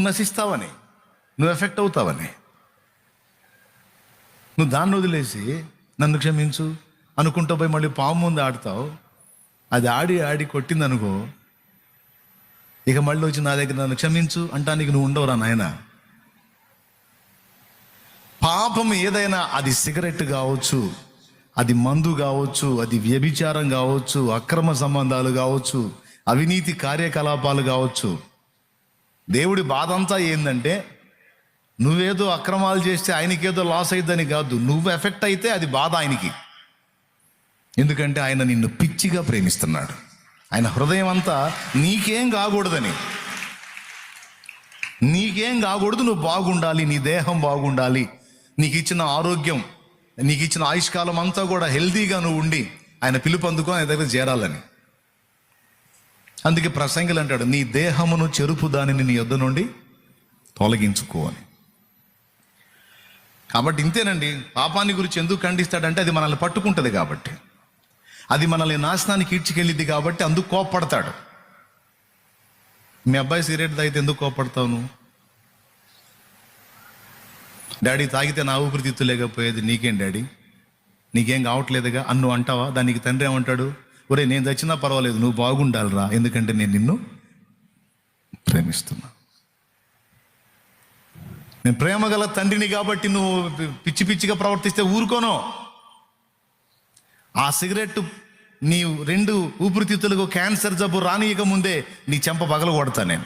నువ్వు నశిస్తావని, నువ్వు ఎఫెక్ట్ అవుతావని. నువ్వు దాన్ని వదిలేసి నన్ను క్షమించు అనుకుంటూ పోయి మళ్ళీ పాము ముందు ఆడతావు. అది ఆడి ఆడి కొట్టిందనుకో, ఇక మళ్ళీ వచ్చి నా దగ్గర నన్ను క్షమించు అంటానికి నువ్వు ఉండవురా నాయన. పాపం ఏదైనా, అది సిగరెట్ కావచ్చు, అది మందు కావచ్చు, అది వ్యభిచారం కావచ్చు, అక్రమ సంబంధాలు కావచ్చు, అవినీతి కార్యకలాపాలు కావచ్చు. దేవుడి బాధ అంతా ఏంటంటే, నువ్వేదో అక్రమాలు చేస్తే ఆయనకేదో లాస్ అయిద్దని కాదు, నువ్వు ఎఫెక్ట్ అయితే అది బాధ ఆయనకి. ఎందుకంటే ఆయన నిన్ను పిచ్చిగా ప్రేమిస్తున్నాడు. ఆయన హృదయం అంతా నీకేం కాకూడదని, నీకేం కాకూడదు, నువ్వు బాగుండాలి, నీ దేహం బాగుండాలి, నీకు ఇచ్చిన ఆరోగ్యం, నీకు ఇచ్చిన ఆయుష్కాలం అంతా కూడా హెల్తీగా నువ్వు ఉండి ఆయన పిలుపు అందుకో ఆయన దగ్గర చేరాలని. అందుకే ప్రసంగులు అంటాడు, నీ దేహమును చెరుపు దానిని నీ యొద్ద నుండి తొలగించుకో అని. కాబట్టి ఇంతేనండి, పాపాన్ని గురించి ఎందుకు ఖండిస్తాడంటే అది మనల్ని పట్టుకుంటుంది కాబట్టి, అది మనల్ని నాశనానికి ఈడ్చికెళ్ళిద్ది కాబట్టి అందుకు కోప్పడతాడు. మీ అబ్బాయి సిగరెట్ తాగితే ఎందుకు కోప్పడతావు నువ్వు? డాడీ తాగితే నా ఊపిరితిత్తు లేకపోయేది, నీకేం డాడీ, నీకేం కావట్లేదుగా అని నువ్వు అంటావా? దానికి తండ్రి ఏమంటాడు, ఒరే నేను చచ్చినా పర్వాలేదు, నువ్వు బాగుండాలిరా, ఎందుకంటే నేను నిన్ను ప్రేమిస్తున్నా. నేను ప్రేమ గల తండ్రిని కాబట్టి నువ్వు పిచ్చి పిచ్చిగా ప్రవర్తిస్తే ఊరుకోను. ఆ సిగరెట్ నీ 2 ఊపిరితిత్తులకు క్యాన్సర్ జబ్బు రానియక ముందే నీ చెంప పగల కొడతా నేను.